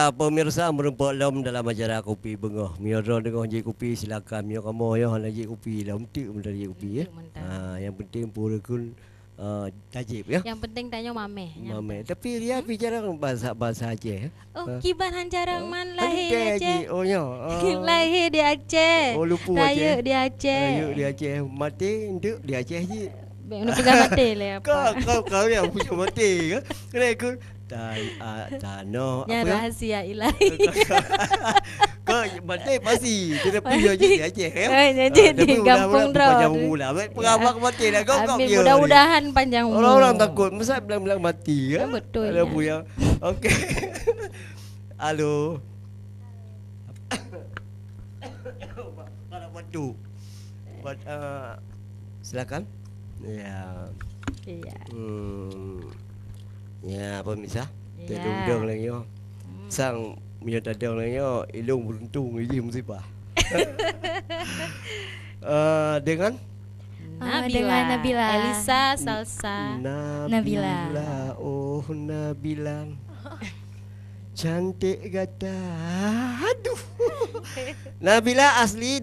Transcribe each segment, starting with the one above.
Ya, pemirsa merupakan dalam acara Kopi Bengah. Miara dengan je kopi silakan. Miara kamu ya nak je kopi dah untuk mendari kopi ya. Yang penting pura kun tajib ya. Yang penting tanya mameh. Mame. Tapi dia bicara bahasa Aceh. Oh, kiban hancarang man lahir Aceh. Aceh. Oh ya. Lahir di Aceh. Oh lupa Raya Aceh. di Aceh. Raya di Aceh. Mati nduk di Aceh je. Nak pegang mati lah apa. Kau yang punya mati ke? Kena ikut tanah Yang apa ya? rahasia ilahi. Kau mati pasti kita pergi aja di Aceh ya. Jadi di kampung panjang Raw. mula. Pengamak mati dah kau Amin, kira. mudah-mudahan panjang umur. Orang-orang takut masa bilang mati ya. Betul. Ada buaya. Okey. Halo. Para batu. Silakan. Ya. Iya. Ya, pemirsa. Ya. Terdung lagi yo. Sang mia tadang lagi yo, ilung beruntung ini musibah. Dengan dengan Nabila. Elisa Salsa. Nabila. Oh, Nabila. Cantik gata. Aduh. Nabila asli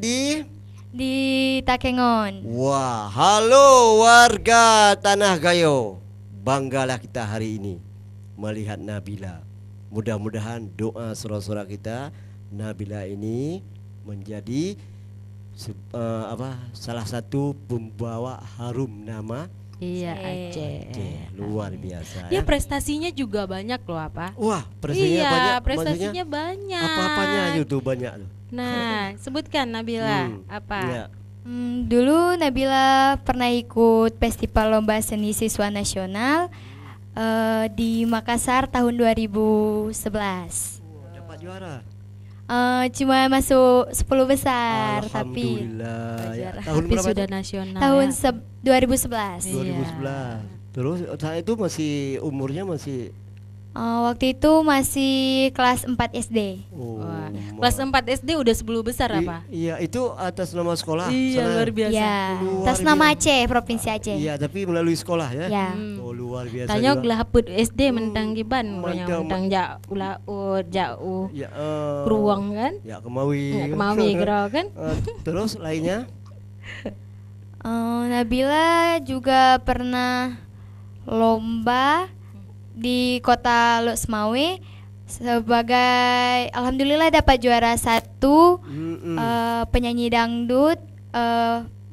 di Takengon. Wah, halo warga Tanah Gayo. Banggalah kita hari ini melihat Nabila. Mudah-mudahan doa surah-surah kita Nabila ini menjadi salah satu pembawa harum nama Iya Aceh. Luar biasa Dia ya. prestasinya juga banyak loh apa? Wah, prestasinya banyak. Prestasinya banyak. Apa-apanya itu banyak tuh. Nah, sebutkan Nabila apa? Ya. Dulu Nabila pernah ikut Festival Lomba Seni Siswa Nasional di Makassar tahun 2011. Dapat juara. Cuma masuk 10 besar, tapi Alhamdulillah. Ya. Tahun tapi sudah nasional. Tahun ya? 2011. 2011. Terus saat itu masih umurnya masih Waktu itu masih kelas 4 SD. Wah, kelas 4 SD udah 10 besar apa? Iya, itu atas nama sekolah. Iya, luar biasa. Ya, atas nama Aceh, Provinsi Aceh. Iya, tapi melalui sekolah ya. Ya. Oh, luar biasa. Tanya juga. gelaput SD mentang giban, Mantap. mentang jauh Ya, keruang kan? Ya, Kemawi. Nggak kemawi gerau kan? Terus lainnya? Nabila juga pernah lomba di kota Losmawe sebagai alhamdulillah dapat juara 1 penyanyi dangdut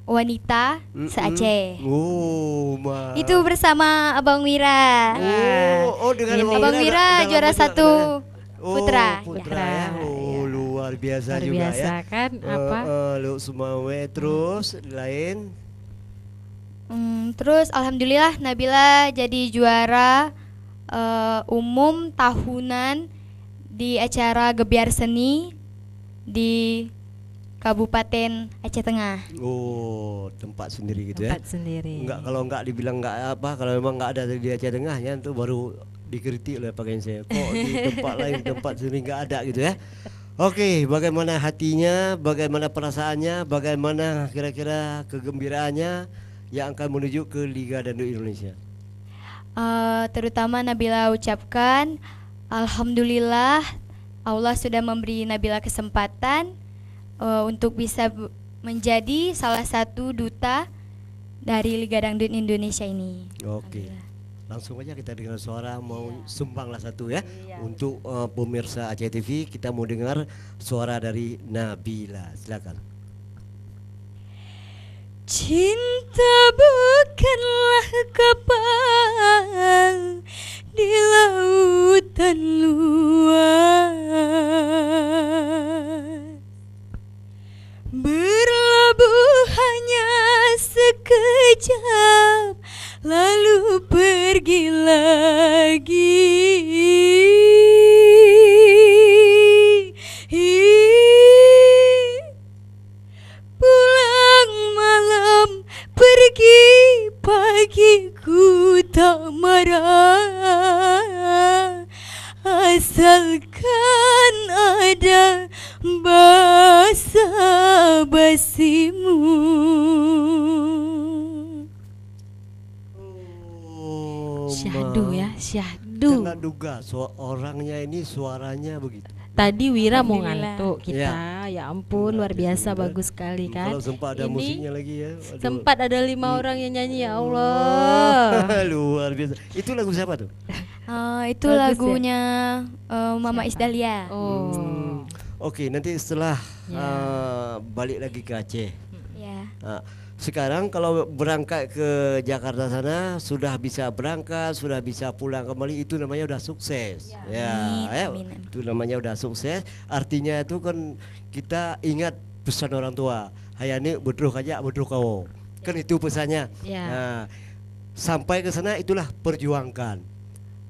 wanita se-Aceh. Oh, Itu bersama Abang Wira. dengan Abang Wira juara 1 putra. Putra ya. Oh, luar biasa Luar juga biasa ya. kan? Apa? Lu Sumawe terus lain. Terus alhamdulillah Nabila jadi juara umum tahunan di acara Gebiar Seni di Kabupaten Aceh Tengah. Oh, tempat sendiri gitu ya. Tempat sendiri. Kalau dibilang enggak apa, kalau memang enggak ada di Aceh Tengah ya itu baru dikritik oleh Pak Gense. Kok di tempat lain tempat sendiri enggak ada gitu ya. Oke, bagaimana hatinya, bagaimana perasaannya, bagaimana kira-kira kegembiraannya yang akan menuju ke Liga Dangdut Indonesia? Terutama Nabila ucapkan alhamdulillah Allah sudah memberi Nabila kesempatan untuk bisa menjadi salah satu duta dari Liga Dangdut Indonesia ini. Oke. Langsung aja kita dengar suara mau sumbanglah satu ya. Untuk pemirsa Aceh TV kita mau dengar suara dari Nabila. Silakan. Cinta bukanlah kapal di lautan luas, berlabuh hanya sekejap lalu pergi lagi. Pulang malam, pergi pagi, ku tak marah, asalkan ada basa-basimu. Syahdu ya, syahdu. Aduh. Jangan duga orangnya ini suaranya begitu. Tadi Wira mau Alhamdulillah. ngantuk kita. Ya ampun, luar biasa, Bener. bagus sekali kan. Kalau sempat ada Ini musiknya lagi ya. Aduh. sempat ada 5 orang yang nyanyi, ya Allah. Luar biasa. Itu lagu siapa tuh? Itu Bagus ya? lagunya Mama Isdalia. Oh. Oke, nanti setelah Ya. balik lagi ke Aceh. Ya. Sekarang kalau berangkat ke Jakarta sana sudah bisa berangkat, sudah bisa pulang kembali, itu namanya udah sukses. Amin, amin. Itu namanya udah sukses. Artinya itu kan kita ingat pesan orang tua. Hayani bedruh aja bedruh kau. Kan itu pesannya. Ya. Nah, sampai ke sana itulah perjuangkan.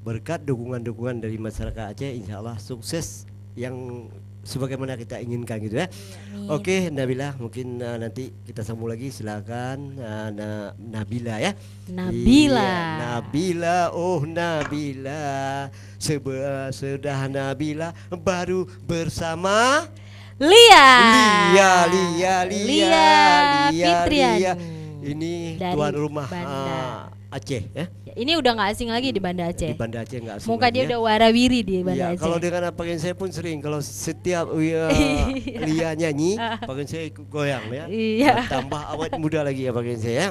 Berkat dukungan-dukungan dari masyarakat Aceh, insya Allah sukses yang sebagaimana kita inginkan gitu ya. Amin. Oke, Nabila, mungkin nanti kita sambung lagi, silakan Nabila ya. Nabila. Iya, Nabila, oh Nabila, sudah Nabila baru bersama Lia. Lia Fitriani. Ini Dari tuan rumah Banda. Aceh ya. Ya, ini udah nggak asing lagi di Banda Aceh. Di Banda Aceh nggak asing Muka lagi dia ya. udah warawiri di Banda Iya, Aceh. kalau dengan apa yang saya pun sering kalau setiap Lia nyanyi, bagian saya ikut goyang ya. Iya. Tambah awet muda lagi ya bagian saya ya.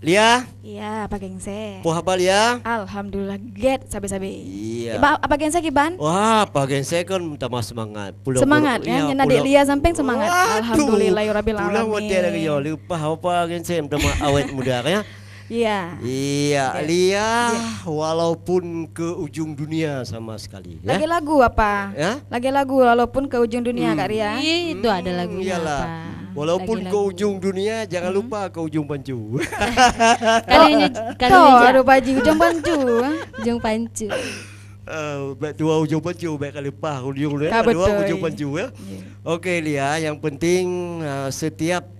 Lia, Iya, apa gengse? poha Lia. Alhamdulillah get sabi-sabi. Iya. Apa gengse Kiban? Wah, bagian saya kan tambah semangat. Semangat ya, nyen adik Lia sampai semangat. Alhamdulillah ya rabbil Pulang waktu lagi yo, alamin. lupa apa bagian saya tambah awet muda ya. Iya. Iya, Lia walaupun ke ujung dunia sama sekali ya. Lagi lagu apa? Ya? Lagi lagu walaupun ke ujung dunia Kak Ria. Itu ada lagunya Iyalah. apa? Walaupun Lagi ke lagu. ujung dunia jangan lupa ke ujung pancu. Kalinya Tuh, aduh baji ujung bancu. ujung pancu. Baik dua ujung pancu, baik kali pah ujung ya. Kak, Dua betul. ujung pancu ya. Iya. Oke Lia, yang penting setiap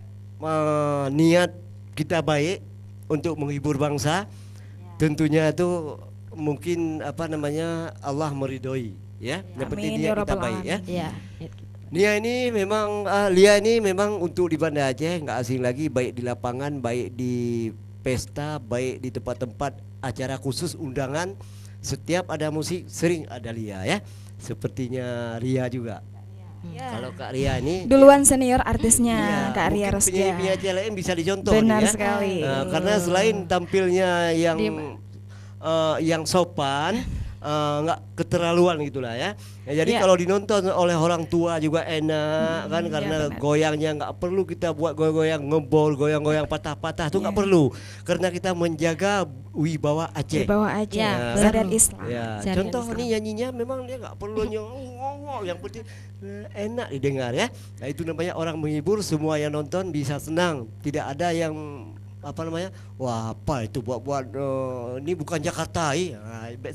niat kita baik untuk menghibur bangsa, tentunya itu mungkin apa namanya Allah meridhoi ya. Yang penting Amin, niat ya kita Rabbal baik ya. Iya. Lia ini memang untuk di Banda Aceh nggak asing lagi, baik di lapangan, baik di pesta, baik di tempat-tempat acara khusus undangan, setiap ada musik sering ada Lia ya. Sepertinya Ria juga. Kalau Kak Ria ini Duluan senior artisnya iya, Kak Ria mungkin Rosja. penyanyi-penyanyi lain bisa dicontoh Benar nih, ya. sekali. Karena selain tampilnya yang sopan, nggak keterlaluan gitulah ya. Jadi Iya. kalau dinonton oleh orang tua juga enak kan, karena benar. goyangnya nggak perlu kita buat goyang-goyang ngebor, goyang-goyang patah-patah itu nggak Iya. perlu, karena kita menjaga wibawa Aceh. Bawa aja Ya, syariat betul. Islam. Ya, Syariat contoh Islam. nih nyanyinya memang dia nggak perlu yang penting enak didengar ya. Nah itu namanya orang menghibur, semua yang nonton bisa senang, tidak ada yang apa namanya, wah apa itu buat ini bukan Jakarta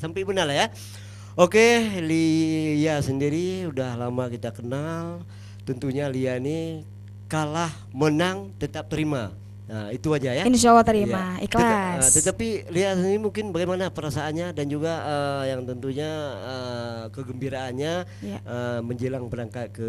sampai benar lah ya. Oke, Lia sendiri udah lama kita kenal, tentunya Lia ini kalah menang tetap terima. Nah itu aja ya. Insya Allah terima, Iya. ikhlas. Tetapi Lia sendiri mungkin bagaimana perasaannya dan juga yang tentunya kegembiraannya Ya. menjelang berangkat ke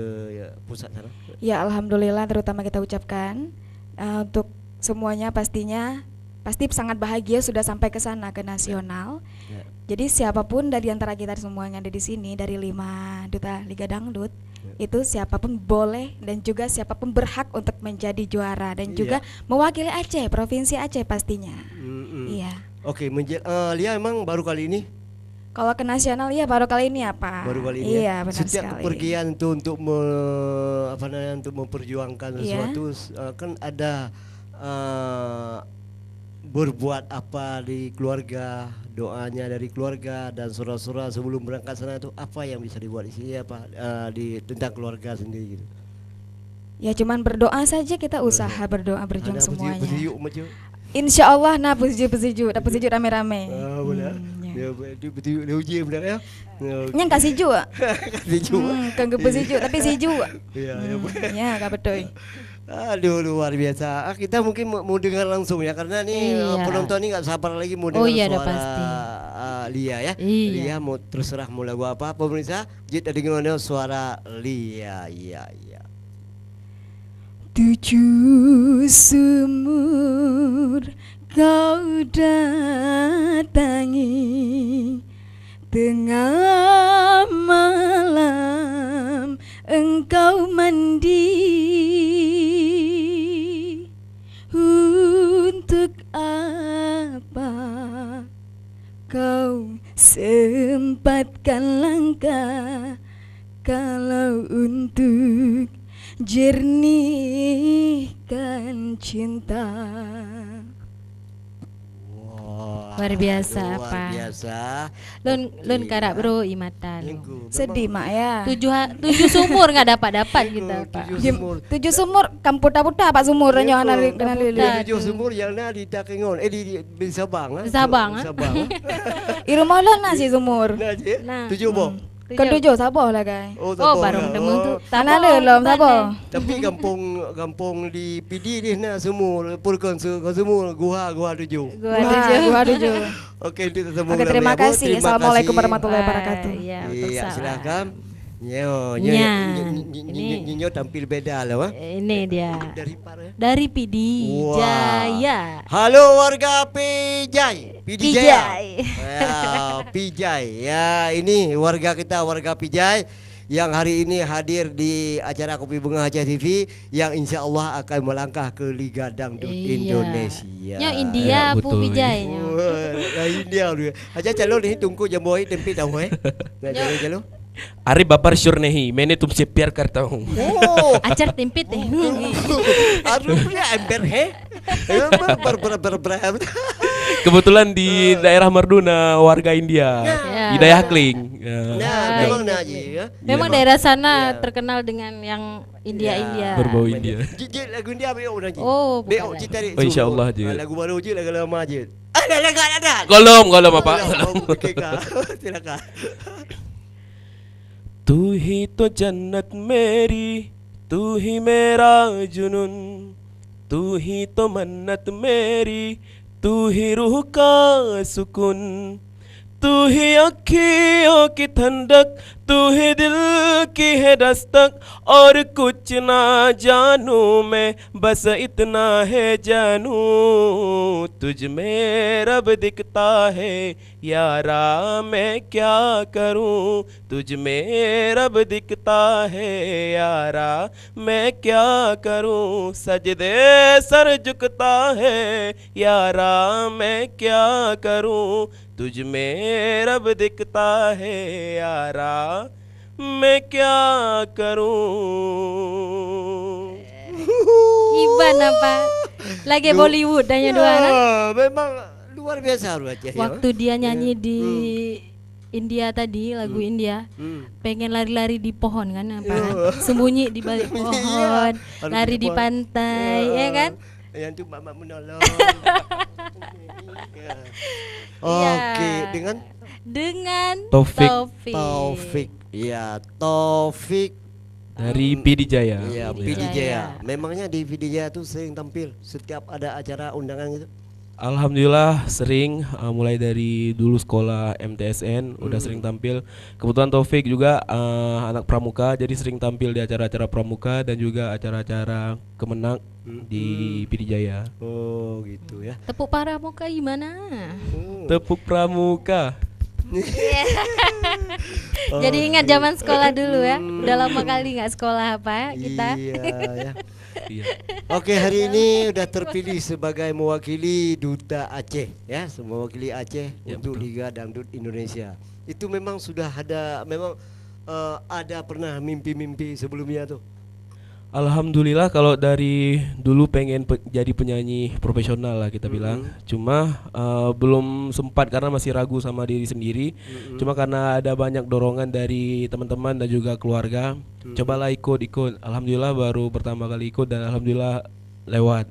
pusat sana. Ya alhamdulillah, terutama kita ucapkan untuk semuanya pastinya pasti sangat bahagia sudah sampai ke sana, ke nasional. Ya. Jadi siapapun dari antara kita semuanya ada di sini, dari 5 duta Liga Dangdut, itu siapapun boleh dan juga siapapun berhak untuk menjadi juara dan juga mewakili Aceh, provinsi Aceh pastinya. Iya. Oke, Lia emang baru kali ini? Kalau ke nasional ya baru kali ini apa? Baru kali ini. Iya, benar Setiap sekali. kepergian itu untuk untuk memperjuangkan Iya. sesuatu kan ada berbuat apa di keluarga, doanya dari keluarga dan saudara-saudara sebelum berangkat sana itu apa yang bisa dibuat di sini apa di tentang keluarga sendiri gitu. Ya cuman berdoa saja, kita usaha berdoa berjuang Ada semuanya. bersiuk macam. Insya Allah nah pesiju rame-rame. Benar. Ya. Dia betul dia uji benar ya. Nyang kasih juga. Kasih juga. Kan pesiju tapi siju. Iya, ya. Ya, gak betul. Aduh luar biasa. Kita mungkin mau dengar langsung ya, karena nih Iya. penonton ini nggak sabar lagi mau Oh dengar iya, udah suara pasti. Lia ya. Iya. Lia mau terserah mau lagu apa pemirsa. Jadi dengar suara Lia. Iya. 7 sumur kau datangi, Tengah malam engkau mandi, untuk apa kau sempatkan langkah, kalau untuk jernihkan cinta. Wah, Luar biasa luar apa? biasa. Lun karak bro imatan. Minggu. Sedih mak ya. Tujuh sumur nggak dapat kita pak. Tujuh sumur kamputa-puta pak sumurnya anak lili. Tujuh sumur yang na di Takengon, di Sabang. Di Sabang, Sabang. Irumah lo nasi sumur. Nah, je. Nah. Tujuh boh. Ketujuh sabar lah guys. Oh Sabang baru lah. nemu tu. Tanah lelom sabar. Tapi kampung di PD ni na semua purkon semua gua tujuh. Gua tujuh. Okey, kita sambung. Oke, terima kasih. Assalamualaikum warahmatullahi wabarakatuh. Iya, Iya, silakan. Nya. Nyo tampil beda lah, wah. Ini dia. Dari para. Dari PD Wah. Jaya. Halo warga Pijay. Pijay. Ya, Pijay. Ya, ini warga kita, warga Pijay yang hari ini hadir di acara Kopi Bunga Aceh TV yang insya Allah akan melangkah ke Liga Dangdut Indonesia. Nya India Ya, pu betul. Bijay. Wah, India dia. Aja calon ni tunggu jamboy tempi tahu Nah, calon. Ari babar syur nehi, mene tum se piar karta hung. Oh, Acar tempit eh. arupnya ember ber. Kebetulan di daerah Merduna warga India, Ya. Hidayah Kling. Ya. Nah, memang naji ya. Memang daerah sana terkenal dengan yang India. Berbau India. Jijik lagu India beo nanti. Oh, bukan. Beo cita Oh, insyaallah, je. Lagu baru je, lagu lama je. Ada lagu ada. Golom apa? Silakan. तू ही तो जन्नत मेरी, तू ही मेरा जुनून, तू ही तो मन्नत मेरी, तू ही रूह का सुकून, तू ही अखियों की ठंडक, तू ही दिल की है दस्तक, और कुछ ना जानू मैं, बस इतना है जानू, तुझ में रब दिखता है यारा, मैं क्या करूं, तुझ में रब दिखता है यारा, मैं क्या करूं, सजदे सर झुकता है यारा, मैं क्या करूं, तुझ में रब दिखता है यारा, मैं क्या करूं. Iban apa? Lagi Bollywood hanya dua kan? Memang luar biasa lu Aceh. Waktu dia nyanyi di India tadi, lagu India, pengen lari-lari di pohon kan apa? Sembunyi di balik pohon, lari di pantai, ya kan? Yang tu mak menolong. Iya. Oke, dengan Taufik. Ya, Taufik Dari PD Jaya. Iya, PD Jaya. Memangnya di PD Jaya tuh sering tampil setiap ada acara undangan gitu? Alhamdulillah sering, mulai dari dulu sekolah MTSN udah sering tampil. Kebetulan Taufik juga anak pramuka, jadi sering tampil di acara-acara pramuka dan juga acara-acara kemenang di PD Jaya. Oh, gitu ya. Tepuk para muka gimana? Tepuk pramuka. Jadi ingat zaman sekolah dulu ya. Udah lama kali nggak sekolah apa kita. Iya ya. Iya. Oke, hari ini udah terpilih sebagai mewakili Duta Aceh ya, mewakili Aceh Ya, untuk betul. Liga Dangdut Indonesia. Itu memang sudah ada, memang ada pernah mimpi-mimpi sebelumnya tuh. Alhamdulillah kalau dari dulu pengen jadi penyanyi profesional lah kita bilang. Cuma belum sempat karena masih ragu sama diri sendiri. Cuma karena ada banyak dorongan dari teman-teman dan juga keluarga. Cobalah ikut. Alhamdulillah baru pertama kali ikut dan alhamdulillah lewat.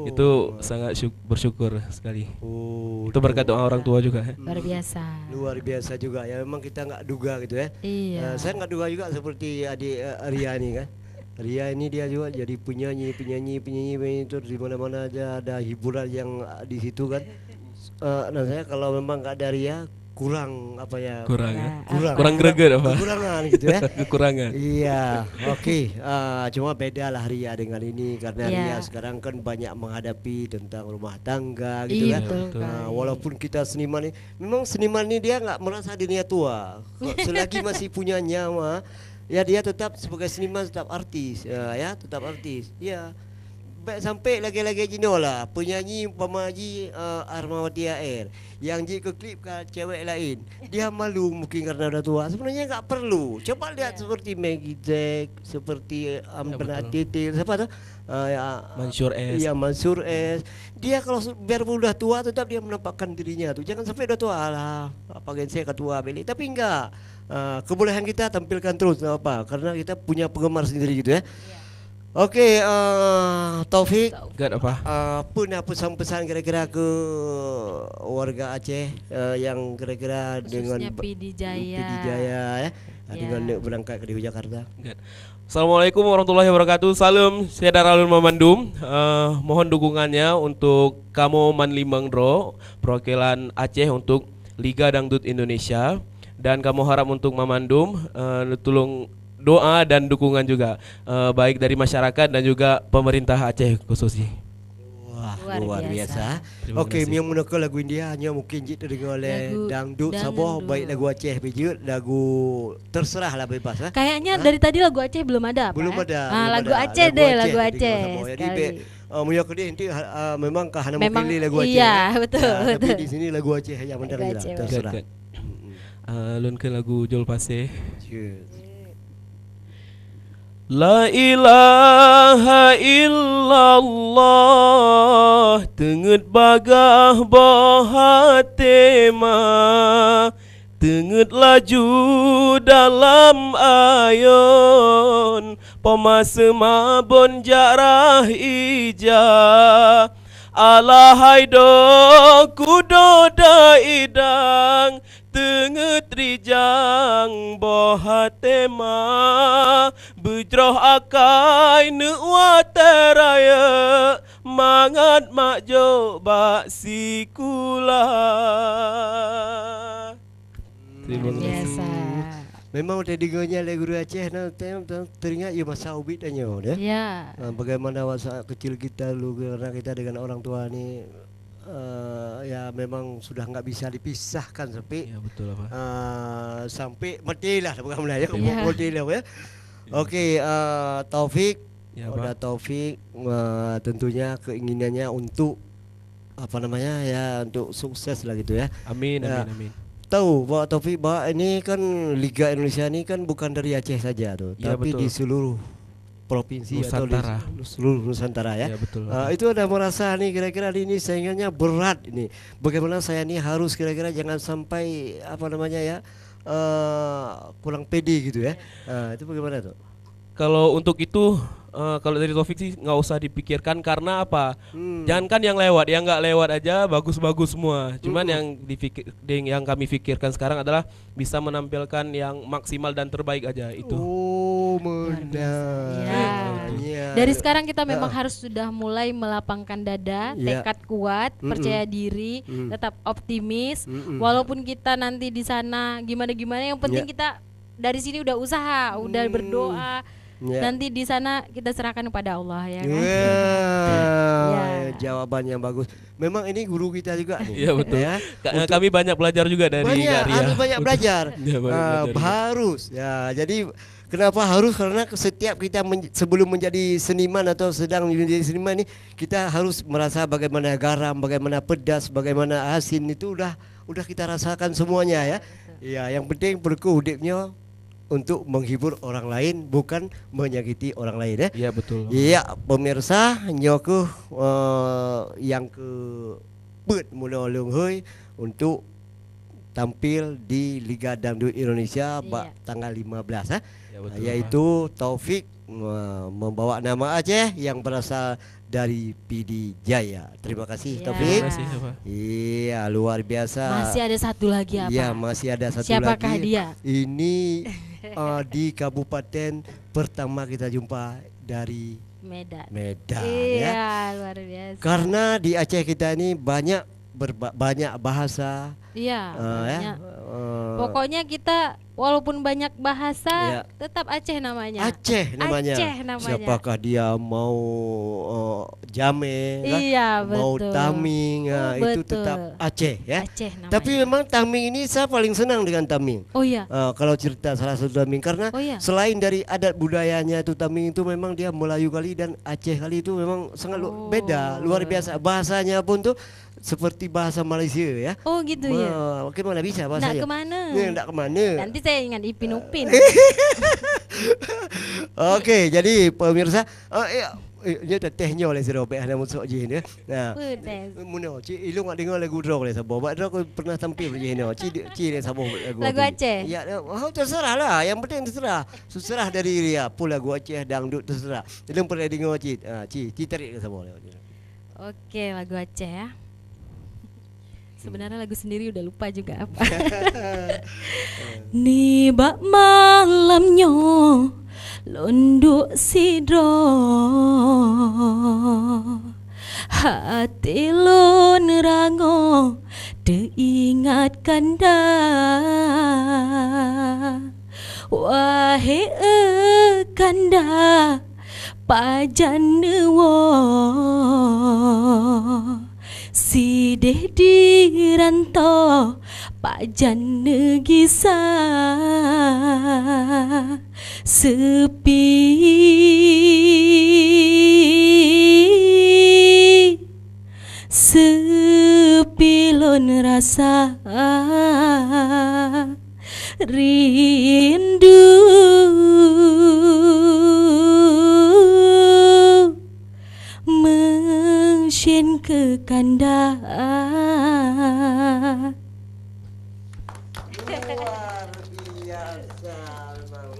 Itu sangat bersyukur sekali. Oh, Itu berkat doa orang tua juga. Luar biasa. luar biasa juga ya. Memang kita nggak duga gitu ya. Iya. Saya nggak duga juga seperti adik Ria ini kan. Ria ini dia juga jadi penyanyi itu di mana-mana aja ada hiburan yang di situ kan. Nah saya kalau memang nggak ada Ria, kurang apa ya? Kurang ya. Kurang greget apa? Kekurangan gitu ya. Kekurangan. Iya, oke. Cuma beda lah Ria dengan ini karena Iya. Ria sekarang kan banyak menghadapi tentang rumah tangga gitu Iya, kan. betul Betul. Walaupun kita seniman ini, memang seniman ini dia nggak merasa dirinya tua. Selagi masih punya nyawa, ya dia tetap sebagai seniman, tetap artis, ya tetap artis. Ya. Baik sampai lagi-lagi Jino lah penyanyi pemaji Armawati Air yang ji ke klip ke cewek lain, dia malu mungkin karena udah tua. Sebenarnya nggak perlu. Coba lihat seperti Maggie Jack, seperti Amber Titil, siapa tuh? Mansur S. Iya, Mansur S. Dia kalau biarpun udah tua tetap dia menampakkan dirinya tuh. Jangan sampai udah tua lah. Apa saya ketua beli. Tapi enggak. Kebolehan kita tampilkan terus nggak apa, karena kita punya penggemar sendiri gitu ya. Oke, Taufik, Gak apa? punya pesan-pesan kira-kira ke warga Aceh yang kira-kira dengan Khususnya PD Jaya. PD Jaya ya, Ya. dengan berangkat ke Jakarta. Gak. Assalamualaikum warahmatullahi wabarakatuh. Salam saya Daralun Mamandum. Mohon dukungannya untuk kamu Manlimang Dro, perwakilan Aceh untuk Liga Dangdut Indonesia, dan kamu harap untuk Mamandum tolong doa dan dukungan juga baik dari masyarakat dan juga pemerintah Aceh khususnya. Wah, Luar luar biasa. biasa. Terima Oke, kasih. yang menekal lagu India hanya mungkin jit dengar oleh Lagu dangdut dangdut. Sabah, baik lagu Aceh bejut, lagu terserah lah bebas lah. Kayaknya dari tadi lagu Aceh belum ada apa? Belum ya? ada. Ah, belum lagu ada. Aceh deh, lagu dengar Aceh. Sabah. Jadi sekali. Mulia kedih nanti memang kah hana Memang, pilih lagu Aceh. iya, ya? betul, Tapi betul. di sini lagu Aceh yang benar Lagu lah, Aceh, terserah. Gad. Lun ke lagu Jol Pasir. Cheers. La ilaha illallah tenget bagah bohatema tenget laju dalam ayon pemasema bon jarah ija alahai do kudoda idang tenget rijang bohatema bujroh akai nuwa teraya mangat makjo bak sikula. Terima Biasa. Memang udah dengarnya lagu Aceh, teringat ya masa ubit aja ya. Ya. Bagaimana masa kecil kita dulu karena kita dengan orang tua ni ya memang sudah nggak bisa dipisahkan sampai Ya betul apa? sampai mati lah bukan Melayu Iya. mati lah ya. Oke, Taufik, Ya, udah Taufik tentunya keinginannya untuk apa namanya ya untuk sukses lah gitu ya. Amin Ya. amin amin. Tahu bahwa Taufik bahwa ini kan Liga Indonesia ini kan bukan dari Aceh saja tuh, Ya, tapi betul. di seluruh provinsi Nusantara. atau di seluruh Nusantara ya. Ya, betul. Itu ada merasa nih kira-kira ini saingannya berat ini. Bagaimana saya nih harus kira-kira jangan sampai apa namanya ya kurang pede gitu ya. Itu bagaimana tuh? Kalau untuk itu kalau dari Taufik sih nggak usah dipikirkan karena apa? Hmm. Jangankan yang lewat, yang nggak lewat aja bagus-bagus semua. Cuman yang kami pikirkan sekarang adalah bisa menampilkan yang maksimal dan terbaik aja itu. Oh, Ya. Ya. Dari sekarang kita memang harus sudah mulai melapangkan dada, Ya. tekad kuat, percaya diri, tetap optimis. Walaupun kita nanti di sana gimana-gimana, yang penting Ya. kita dari sini udah usaha, udah berdoa. Ya. Nanti di sana kita serahkan kepada Allah ya kan. Ya, Ya. jawaban yang bagus. Memang ini guru kita juga nih. Iya betul. Ya. Kami banyak belajar juga dari Banyak, Kak Ria. harus banyak belajar. Ya, banyak belajar. Harus. Ya, jadi kenapa harus? Karena setiap kita sebelum menjadi seniman atau sedang menjadi seniman ini, kita harus merasa bagaimana garam, bagaimana pedas, bagaimana asin itu udah kita rasakan semuanya ya. Ya, yang penting perku hidupnya untuk menghibur orang lain, bukan menyakiti orang lain ya. Iya betul. Iya, pemirsa, nyoku yang ke bet mula leung heuy untuk tampil di Liga Dangdut Indonesia tanggal 15 Ya, betul, yaitu Taufik membawa nama Aceh yang berasal dari PD Jaya. Terima kasih Ya. Taufik. Terima kasih apa? Iya, luar biasa. Masih ada satu lagi apa? Iya, masih ada satu Siapakah lagi. dia? Ini di kabupaten pertama kita jumpa dari Medan. Medan Iya, ya. luar biasa. Karena di Aceh kita ini banyak bahasa, Iya, Ya. banyak. Pokoknya kita walaupun banyak bahasa Iya. tetap Aceh namanya. Aceh namanya. Aceh namanya. Siapakah dia mau Jame, kan? Iya, mau betul. Taming, itu Betul. tetap Aceh ya. Aceh namanya. Tapi memang Taming ini saya paling senang dengan Taming. Oh iya. Kalau cerita salah satu Taming karena Oh iya. selain dari adat budayanya itu Taming itu memang dia Melayu kali dan Aceh kali itu memang sangat beda, luar biasa. Bahasanya pun tuh seperti bahasa Malaysia ya. Oh gitu ya. Bagaimana bisa Nak bahasanya? kemana? Nak kemana? Nanti saya ingat Ipin Upin. Oke, jadi pemirsa, ini dah tehnya oleh Sirope ada musuh je ni. Nah, Pedas. Muno, Cik Ilung nak dengar lagu drog le sabo. Bak drog aku pernah tampil je ni. Cik le sabo Lagu Aceh? Ya, terserah lah. Yang penting terserah. Terserah dari dia. Pun lagu Aceh, dangdut terserah. Ilung pernah dengar Cik. Cik tarik ke sabo. Oke, lagu Aceh ya. Sebenarnya lagu sendiri udah lupa juga apa. Nibak malamnya lunduk sidro, hati lo nerango teringat kanda. Wahai kanda pajan newo, sideh diranto pajan negisa sepi sepilon rasa rindu mengsin ke kanda. Luar biasa.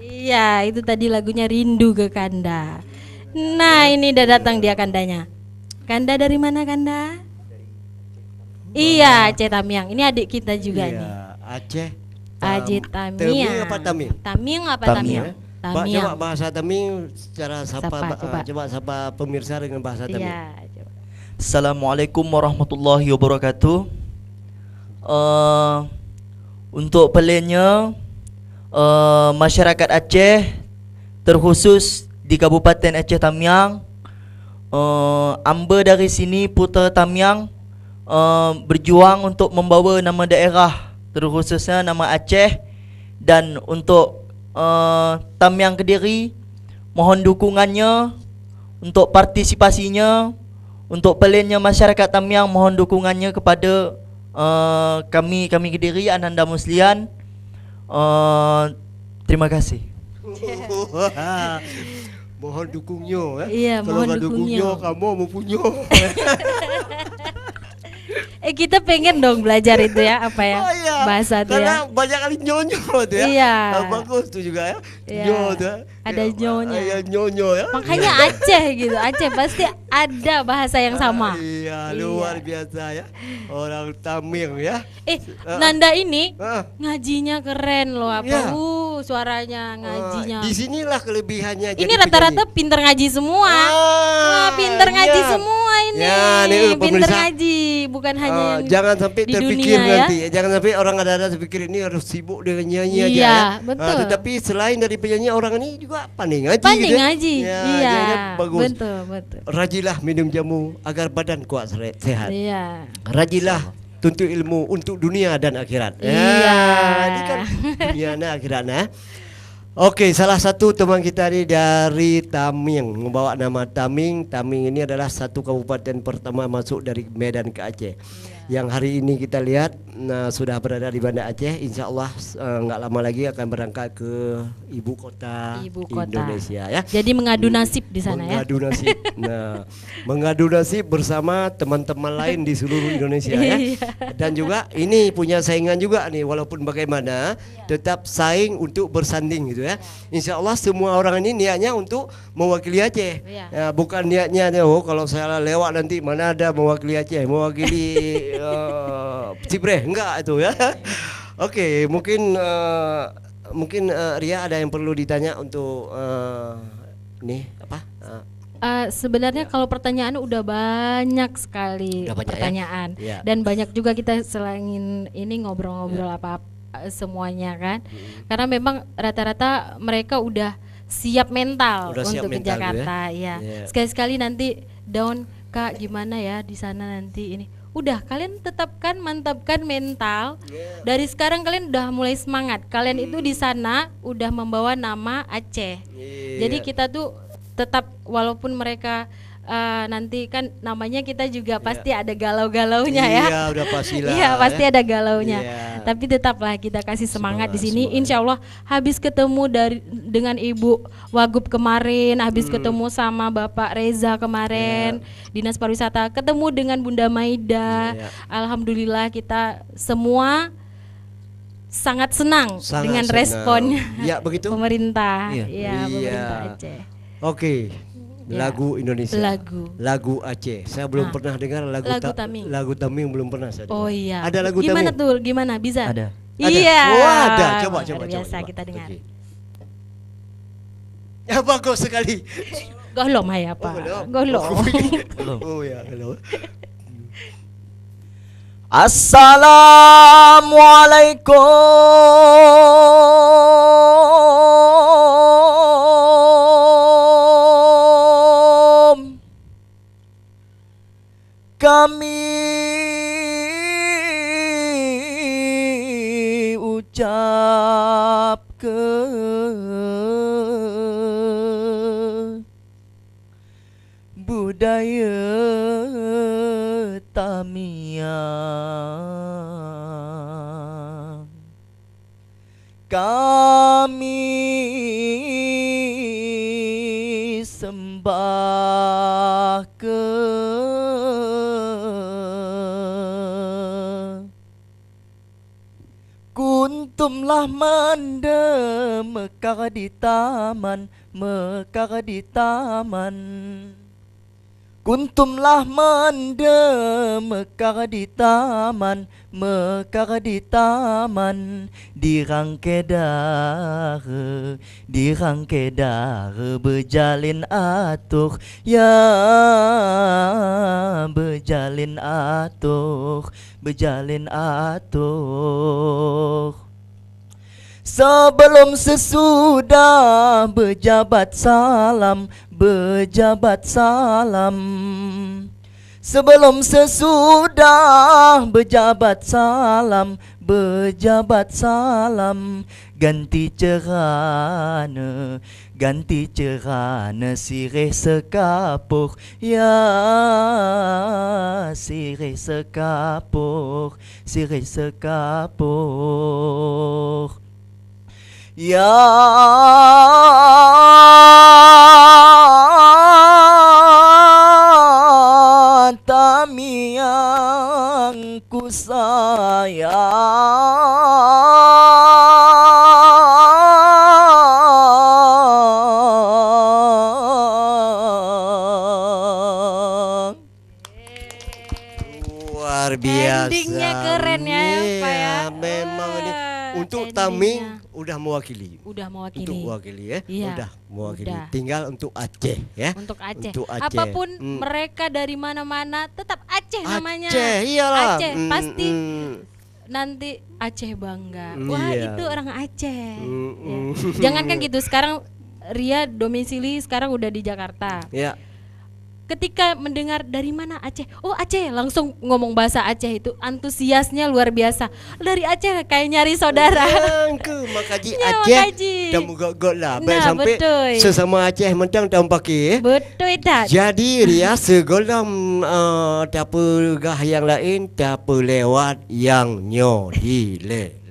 Iya, itu tadi lagunya Rindu ke Kanda. Nah, ini udah datang dia kandanya. Kanda dari mana Kanda? Iya, Aceh Tamiang. Ini adik kita juga nih. Aceh. Aceh Taming Tamiang. apa Taming? Taming apa Tamiang. Tamiang? Coba bahasa Taming secara sapa, Sapa, coba. sapa pemirsa dengan bahasa Taming. Iya, coba. Assalamualaikum warahmatullahi wabarakatuh. Untuk pelinnya masyarakat Aceh terkhusus di Kabupaten Aceh Tamiang, amba dari sini Putra Tamiang berjuang untuk membawa nama daerah terkhususnya nama Aceh, dan untuk Tamiang Kediri mohon dukungannya untuk partisipasinya. Untuk pelinnya masyarakat Tamiang mohon dukungannya kepada kami Kediri Ananda Muslian. Terima kasih. Mohon dukungnya Iya, Kalau mohon nggak dukungnya. dukungnya kamu mau punya. Kita pengen dong belajar itu ya, apa ya? Oh, iya. Bahasa itu Karena ya. banyak kali nyonyo tuh ya. Iya. Bagus tuh juga ya. Iya. Nyo tuh. Ada nyonya. Iya, nyonyo ya. Makanya Aceh gitu. Aceh pasti ada bahasa yang sama. Iya, luar biasa ya. Orang Taming ya. Nanda ini Ah. ngajinya keren loh apa? Iya. Suaranya ngajinya. Di sinilah kelebihannya. Ini jadi rata-rata penyanyi. pinter ngaji semua. Pinter ngaji iya. semua ini. Ya, nih, pinter pemirsa. ngaji, bukan hanya yang jangan sampai di terpikir dunia, nanti. ya. Jangan sampai orang ada terpikir ini harus sibuk dengan nyanyi aja. Iya, ya. betul. Tetapi selain dari penyanyi, orang ini juga pandai ngaji. pandai gitu ya. ngaji. Ya, Iya, jadinya bagus. betul, betul. Rajilah minum jamu agar badan kuat sehat. Iya. Rajilah tuntut ilmu untuk dunia dan akhirat. Iya. Ini kan dunia dan akhirat nah. Oke, salah satu teman kita ini dari Taming membawa nama Taming. Taming ini adalah satu kabupaten pertama masuk dari Medan ke Aceh. Yang hari ini kita lihat sudah berada di Banda Aceh. Insya Allah nggak lama lagi akan berangkat ke ibu kota Indonesia ya. Jadi mengadu nasib di sana ya. Mengadu nasib. Nah, mengadu nasib bersama teman-teman lain di seluruh Indonesia ya. Dan juga ini punya saingan juga nih, walaupun bagaimana tetap saing untuk bersanding gitu ya. Insya Allah semua orang ini niatnya untuk mewakili Aceh. Ya, bukan niatnya kalau saya lewat nanti mana ada mewakili Aceh, mewakili Cibreh, enggak itu ya. Oke, mungkin Ria ada yang perlu ditanya untuk nih apa? Sebenarnya kalau pertanyaan udah banyak sekali Udah banyak ya? pertanyaan Ya. dan banyak juga kita selangin ini ngobrol-ngobrol apa semuanya kan. Karena memang rata-rata mereka udah siap mental Udah siap untuk ke mental tuh ya? Jakarta ya. Iya. Sekali-sekali nanti down, Kak, gimana ya di sana nanti ini. Udah kalian tetapkan mantapkan mental. Dari sekarang kalian udah mulai semangat. Kalian itu di sana udah membawa nama Aceh. Jadi kita tuh tetap walaupun mereka nanti kan namanya kita juga pasti ada galau-galaunya ya. Iya, udah pastilah. Iya, pasti ya. ada galaunya. Iya. Tapi tetaplah kita kasih semangat di sini. semangat. Insya Allah habis ketemu dengan Ibu Wagub kemarin, habis ketemu sama Bapak Reza kemarin, Dinas Pariwisata, ketemu dengan Bunda Maida. Iya. Alhamdulillah kita semua sangat senang Sangat dengan senang. responnya. Ya, begitu? Pemerintah. Iya. Iya, Iya. pemerintah Aceh. Oke. Ya. Lagu Indonesia. Lagu. Aceh. Saya belum pernah dengar lagu Lagu Taming. Lagu Taming belum pernah saya dengar. Oh iya. Ada lagu Gimana Taming? tuh? Gimana? Bisa? Ada. Iya. Oh, ada. Coba, Luar coba, biasa coba. kita dengar. Oke. Ya, bagus sekali. Golom ya Pak. Golom. Oh ya, halo. Assalamualaikum. Kami ucap budaya Tamiang. Kami sembah kuntumlah manda mekar di taman, mekar di taman. Kuntumlah manda mekar di taman, mekar di taman. Dirangkai dara berjalin atur, ya berjalin atur, berjalin atur. Sebelum sesudah berjabat salam, berjabat salam. Sebelum sesudah berjabat salam, berjabat salam. Ganti cerana, ganti cerana, sirih sekapur, ya sirih sekapur, sirih sekapur. Ya Tamiang ku sayang. Luar biasa. Endingnya keren ya, Pak ya. Memang ini Wah, untuk endingnya. Taming udah mewakili. Udah mewakili. Untuk mewakili ya. Iya, Udah mewakili. udah. Tinggal untuk Aceh ya. Untuk Aceh. Untuk Aceh. Apapun Mm. mereka dari mana-mana tetap Aceh namanya. Aceh, iyalah. Aceh Mm, pasti mm. nanti Aceh bangga. Mm, Wah, iya. itu orang Aceh. Mm, Ya. mm. Jangankan gitu, sekarang Ria domisili sekarang udah di Jakarta. Ya. Ketika mendengar dari mana Aceh, oh Aceh, langsung ngomong bahasa Aceh, itu antusiasnya luar biasa. Dari Aceh kayak nyari saudara. Yang ke makaji Ya, Aceh. makaji. Dan muka-muka lah. Baik Nah, sampai betul. sesama Aceh mentang dan pakai. Betul tak? Jadi Ria segolong tak apa gah yang lain tak apa lewat yang nyo dile.